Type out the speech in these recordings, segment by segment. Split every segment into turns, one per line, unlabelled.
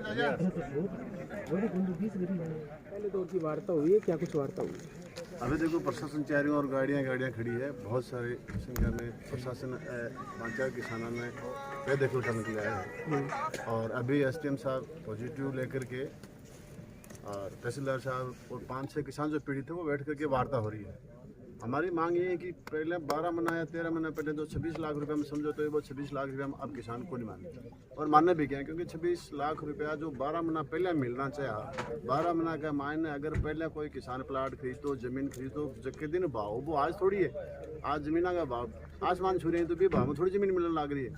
पहले दौर की वार्ता हुई है, क्या कुछ वार्ता हुई है?
अभी देखो प्रशासन चारों और गाड़ियाँ खड़ी है। बहुत सारे संख्या में प्रशासन पाँच चार किसानों ने बेदखल करने के लिए आए हैं। और अभी एसडीएम साहब पॉजिटिव लेकर के और तहसीलदार साहब और 5-6 किसान जो पीड़ित थे वो बैठ करके वार्ता हो रही है। हमारी मांग ये है कि पहले 12 महीना या 13 महीना पहले तो 26 लाख रुपए में समझो, तो वो 26 लाख रुपये हम अब किसान को नहीं मांगे और मानने भी क्या है, क्योंकि 26 लाख रुपया जो 12 महीना पहले मिलना चाहिए, 12 महीना का मायने अगर पहले कोई किसान प्लाट खरीदो, जमीन खरीदो, जबकि दिन भाव वो आज थोड़ी है। आज जमीन का भाव आसमान छू रहे हैं तो भी भाव में थोड़ी जमीन मिलने लग रही है।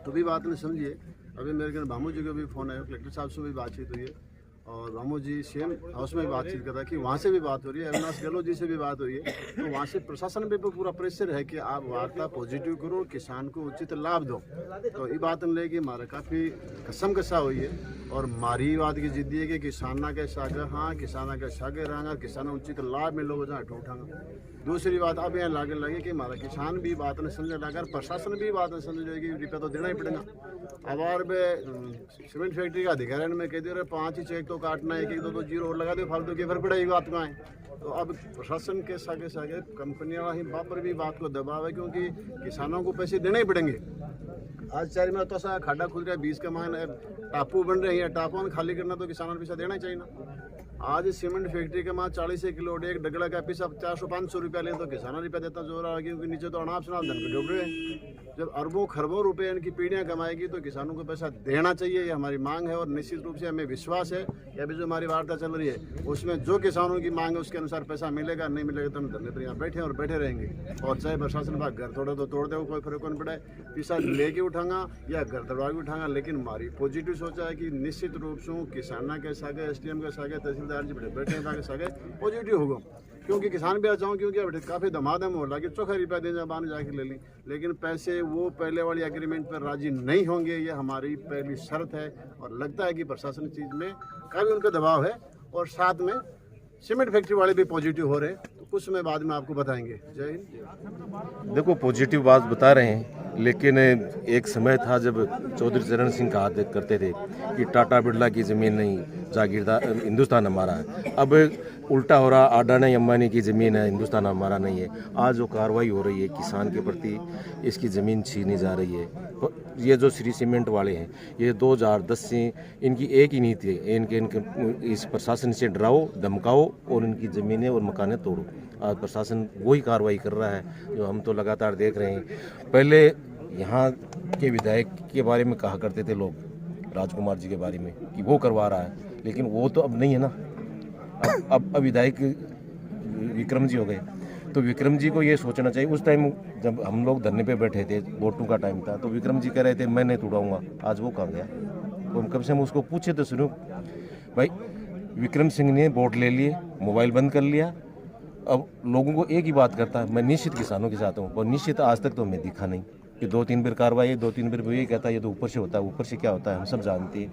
तो भी बात नहीं समझिए। अभी मेरे घर भामू जी को भी फ़ोन आया, कलेक्टर साहब से भी बातचीत हुई है और भामू जी सीएम हाउस में बातचीत कर रहा है कि वहाँ से भी बात हो रही है, अविनाश गहलोत जी से भी बात हो रही है। तो वहाँ से प्रशासन पे पूरा प्रेशर है कि आप वार्ता पॉजिटिव करो, किसान को उचित लाभ दो। तो ये बात ले कि हमारा काफ़ी कसम कसा हुई है और मारी बात की जिद्दी है कि किसाना के सागर हाँ किसाना के सागे रहा किसान उचित लाभ मिलो जहाँ उठाऊंगा। दूसरी बात अब यहाँ लागे लगे कि हमारा किसान भी बात नहीं समझे लगा, प्रशासन भी बात नहीं समझ जाएगी, रुपया तो देना ही पड़ेगा। अब और सीमेंट फैक्ट्री का अधिकारी में कह दे रहे 5 ही चेक तो काटना है, 1-1 2-2 जीरो और लगा दो, फालतू की फिर पड़ेगी बात का है। तो अब प्रशासन के सागे सागे कंपनियां ही बाप पर भी बात को दबाव है, क्योंकि किसानों को पैसे देने ही पड़ेंगे। आज 4 में तो सा खाड़ा खुद रहा है, 20 का मान टापू बन रहे हैं, टापू में खाली करना तो किसानों को पैसा देना ही चाहिए ना। आज सीमेंट फैक्ट्री के माँ 40 किलो एक डगड़ा का पैसा 400-500 रुपया ले तो किसानों रुपया देता जो रहा है, क्योंकि नीचे तो अनाप शनाप धन के डूब रहे हैं। जब अरबों खरबों रुपए इनकी पीढ़ियां कमाएगी तो किसानों को पैसा देना चाहिए, ये हमारी मांग है। और निश्चित रूप से हमें विश्वास है कि अभी जो हमारी वार्ता चल रही है उसमें जो किसानों की मांग है उसके अनुसार पैसा मिलेगा, नहीं मिलेगा तो हम धरने पर यहाँ बैठे और बैठे रहेंगे। और चाहे प्रशासन का घर तोड़े तो तोड़ दे, कोई फर्क नहीं पड़े, पैसा लेके उठाऊंगा या घर तोड़वा के उठाऊंगा। लेकिन हमारी पॉजिटिव सोचा है कि निश्चित रूप से किसाना के सागे, एसडीएम के सागे, तहसीलदार जी बैठे के सागे पॉजिटिव होगा, क्योंकि किसान भी आ जाऊँ, क्योंकि काफ़ी धमाधम हो रहा कि चोखा रुपया दे बाहर जाके ले ली, लेकिन पैसे वो पहले वाली एग्रीमेंट पर राजी नहीं होंगे, ये हमारी पहली शर्त है। और लगता है कि प्रशासन चीज़ में काफ़ी उनका दबाव है और साथ में सीमेंट फैक्ट्री वाले भी पॉजिटिव हो रहे हैं। तो कुछ समय बाद में आपको बताएंगे। जय हिंद।
देखो पॉजिटिव बात बता रहे हैं, लेकिन एक समय था जब चौधरी चरण सिंह कहा करते थे कि टाटा बिरला की ज़मीन नहीं जागीरदार हिंदुस्तान हमारा है। अब उल्टा हो रहा, अडानी अंबानी की ज़मीन है, हिंदुस्तान हमारा नहीं है। आज जो कार्रवाई हो रही है किसान के प्रति, इसकी ज़मीन छीनी जा रही है। ये जो श्री सीमेंट वाले हैं, ये 2010 से इनकी एक ही नीति है, इनके इस प्रशासन से डराओ, धमकाओ और इनकी ज़मीनें और मकानें तोड़ो। आज प्रशासन वही कार्रवाई कर रहा है जो हम तो लगातार देख रहे हैं। पहले यहाँ के विधायक के बारे में कहा करते थे लोग, राजकुमार जी के बारे में, कि वो करवा रहा है, लेकिन वो तो अब नहीं है ना। अब विधायक विक्रम जी हो गए, तो विक्रम जी को ये सोचना चाहिए। उस टाइम जब हम लोग धरने पे बैठे थे, वोटों का टाइम था, तो विक्रम जी कह रहे थे मैं नहीं तोड़ाऊंगा। आज वो कहाँ गया? तो हम कम से कम उसको पूछे तो सुनो भाई। विक्रम सिंह ने वोट ले लिए, मोबाइल बंद कर लिया, अब लोगों को एक ही बात करता है, मैं निश्चित किसानों के साथ हूँ। और निश्चित आज तक तो हमें दिखा नहीं कि 2-3 बार कार्रवाई, 2-3 बार ये कहता है ये तो ऊपर से होता है। ऊपर से क्या होता है हम सब जानते हैं।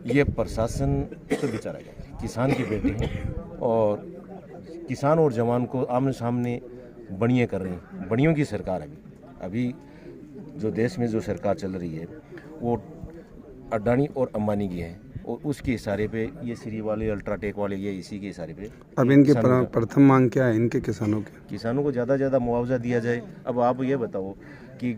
ये प्रशासन तो बेचारा किसान के बेटे हैं और किसान और जवान को आमने सामने बणियाँ कर रहे हैं। बणियों की सरकार है अभी जो देश में जो सरकार चल रही है वो अडानी और अंबानी की है, और उसके इशारे पे ये श्री वाले, अल्ट्राटेक वाले, ये इसी के इशारे पे।
अब इनकी प्रथम मांग क्या है इनके किसानों की?
किसानों को ज़्यादा से ज़्यादा मुआवजा दिया जाए। अब आप ये बताओ कि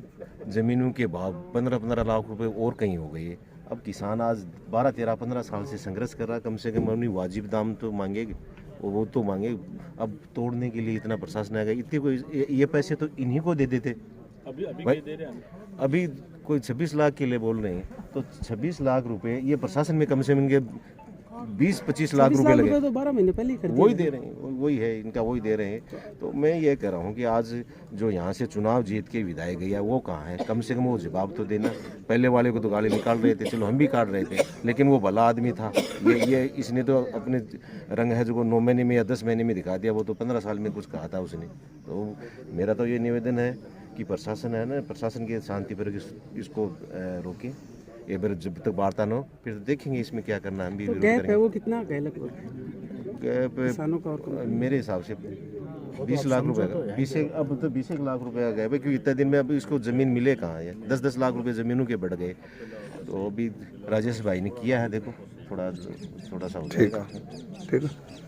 ज़मीनों के भाव 15-15 लाख रुपए और कहीं हो गए। अब किसान आज 12-13-15 साल से संघर्ष कर रहा है, कम से कम अपनी वाजिब दाम तो मांगेगी, वो तो मांगे। अब तोड़ने के लिए इतना प्रशासन आएगा, इतने को ये पैसे तो इन्हीं को दे देते। अभी कोई 26 लाख के लिए बोल रहे हैं, तो 26 लाख रुपए ये प्रशासन में कम से कम इनके 20-25 लाख रुपए लगे,
तो 12 महीने पहले ही कर दिए।
वही दे रहे हैं, वही है इनका, वही दे रहे हैं। तो मैं ये कह रहा हूँ कि आज जो यहाँ से चुनाव जीत के विधायक गया वो कहाँ है? कम से कम वो जवाब तो देना। पहले वाले को तो गाली निकाल रहे थे, चलो हम भी काट रहे थे, लेकिन वो भला आदमी था। ये इसने तो अपने रंग है जो 9 महीने में या 10 महीने में दिखा दिया, वो तो 15 साल में कुछ कहा था उसने। तो मेरा तो ये निवेदन है कि प्रशासन है ना, प्रशासन के शांति पर इसको रोके। ये बार जब तक वार्ता न हो फिर देखेंगे इसमें क्या करना है। हम भी
तो गैप है वो कितना गैप किसानों का? और
मेरे हिसाब से 20 लाख रुपए का, 20 अब तो 20 लाख रुपए का गैप है, क्योंकि इतने दिन में अब इसको ज़मीन मिले कहाँ है? 10-10 लाख रुपए ज़मीनों के बढ़ गए।
तो अभी राजेश भाई ने किया है, देखो थोड़ा थोड़ा सा हो
ठीक
जाएगा।
ठीक है।